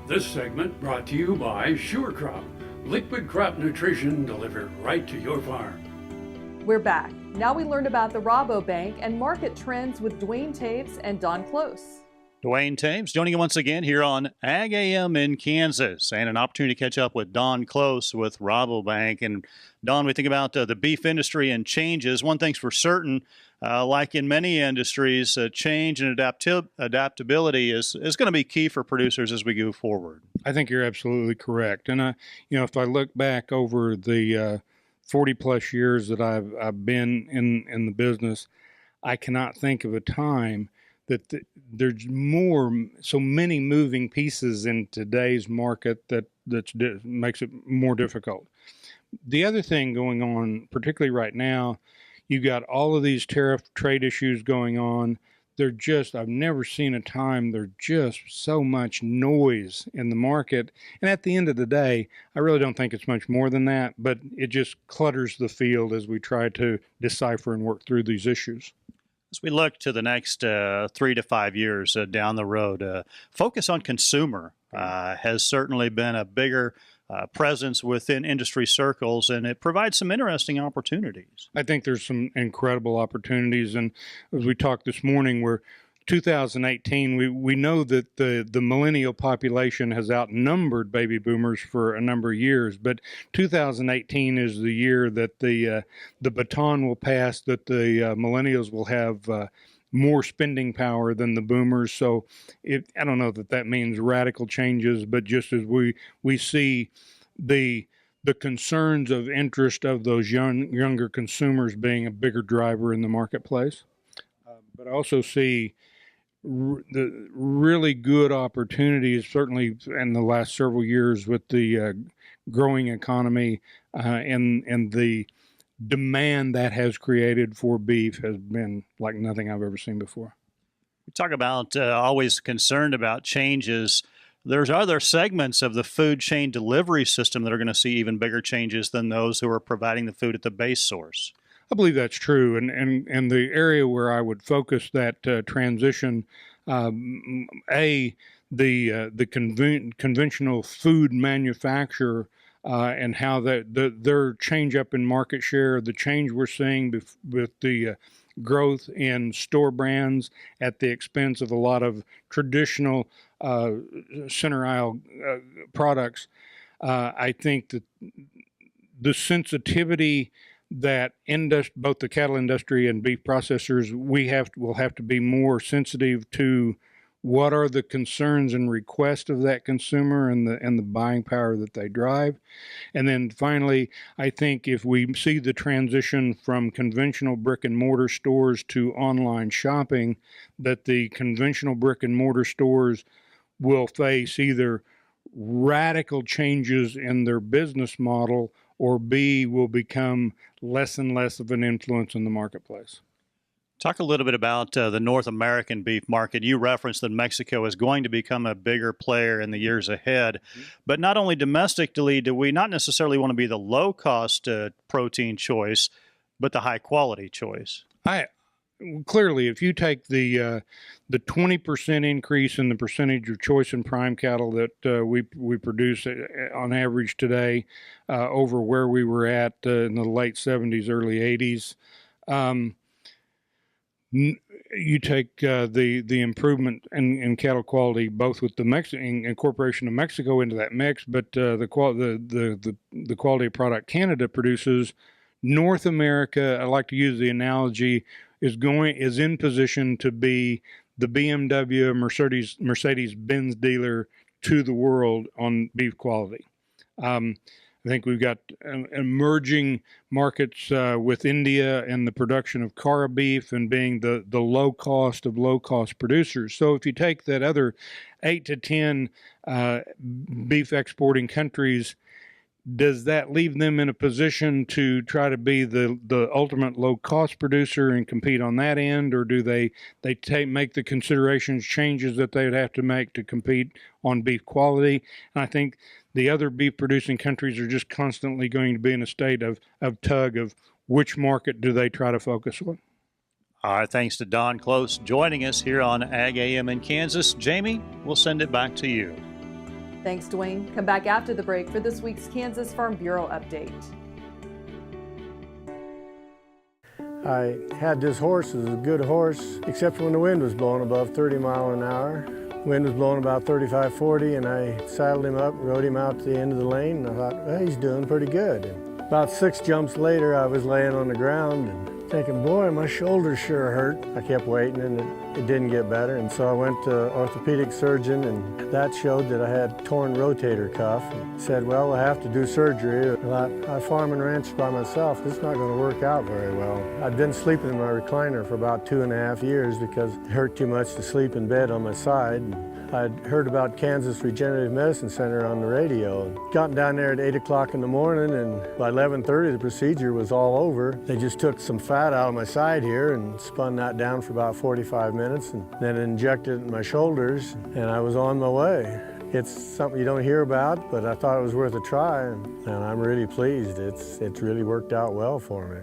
This segment brought to you by Sure Crop, liquid crop nutrition delivered right to your farm. We're back. Now we learn about the Rabobank and market trends with Dwayne Tames and Don Close. Dwayne Tames joining you once again here on Ag AM in Kansas, and an opportunity to catch up with Don Close with Rabobank. And Don, we think about the beef industry and changes. One thing's for certain, like in many industries, change and adaptability is going to be key for producers as we go forward. I think you're absolutely correct. And if I look back over the 40 plus years that I've been in the business, I cannot think of a time that there's so many moving pieces in today's market that makes it more difficult. The other thing going on, particularly right now, you got all of these tariff trade issues going on. I've never seen a time there's just so much noise in the market. And at the end of the day, I really don't think it's much more than that, but it just clutters the field as we try to decipher and work through these issues. As we look to the next 3 to 5 years down the road, focus on consumer has certainly been a bigger presence within industry circles, and it provides some interesting opportunities. I think there's some incredible opportunities, and as we talked this morning, we're 2018, we know that the millennial population has outnumbered baby boomers for a number of years, but 2018 is the year that the baton will pass, that the millennials will have more spending power than the boomers. So I don't know that means radical changes, but just as we see the concerns of interest of those younger consumers being a bigger driver in the marketplace. But I also see the really good opportunities, certainly in the last several years, with the growing economy and the demand that has created for beef has been like nothing I've ever seen before. We talk about always concerned about changes. There's other segments of the food chain delivery system that are going to see even bigger changes than those who are providing the food at the base source. I believe that's true, and the area where I would focus that transition, the conventional food manufacturer and how their change up in market share, the change we're seeing with the growth in store brands at the expense of a lot of traditional center aisle products. I think that the sensitivity that both the cattle industry and beef processors will have to be more sensitive to what are the concerns and requests of that consumer and the buying power that they drive. And then finally, I think if we see the transition from conventional brick and mortar stores to online shopping, that the conventional brick and mortar stores will face either radical changes in their business model, or B, will become less and less of an influence in the marketplace. Talk a little bit about the North American beef market. You referenced that Mexico is going to become a bigger player in the years ahead. But not only domestically do we not necessarily want to be the low-cost protein choice, but the high-quality choice. Clearly, if you take the 20% increase in the percentage of choice and prime cattle that we produce on average today over where we were at in the late 70s, early 80s, you take the improvement in cattle quality, both with the incorporation of Mexico into that mix, but the quality of product Canada produces. North America, I like to use the analogy, is in position to be the BMW Mercedes-Benz dealer to the world on beef quality. I think we've got emerging markets with India and the production of Cara beef and being the low cost of low cost producers. So if you take that other 8 to 10 beef exporting countries, does that leave them in a position to try to be the ultimate low-cost producer and compete on that end, or do they make the considerations, changes that they would have to make to compete on beef quality? And I think the other beef-producing countries are just constantly going to be in a state of tug of which market do they try to focus on. All right, thanks to Don Close joining us here on Ag AM in Kansas. Jamie, we'll send it back to you. Thanks, Dwayne. Come back after the break for this week's Kansas Farm Bureau update. I had this horse. It was a good horse, except when the wind was blowing above 30 miles an hour. Wind was blowing about 35, 40, and I saddled him up, rode him out to the end of the lane, and I thought, well, he's doing pretty good. And about 6 jumps later, I was laying on the ground and thinking, boy, my shoulders sure hurt. I kept waiting, and it didn't get better, and so I went to an orthopedic surgeon, and that showed that I had torn rotator cuff. And said, well, I have to do surgery. I farm and ranch by myself. This is not going to work out very well. I'd been sleeping in my recliner for about 2.5 years because it hurt too much to sleep in bed on my side. I'd heard about Kansas Regenerative Medicine Center on the radio. Gotten down there at 8 o'clock in the morning, and by 11:30 the procedure was all over. They just took some fat out of my side here and spun that down for about 45 minutes and then injected it in my shoulders, and I was on my way. It's something you don't hear about, but I thought it was worth a try, and I'm really pleased. It's really worked out well for me.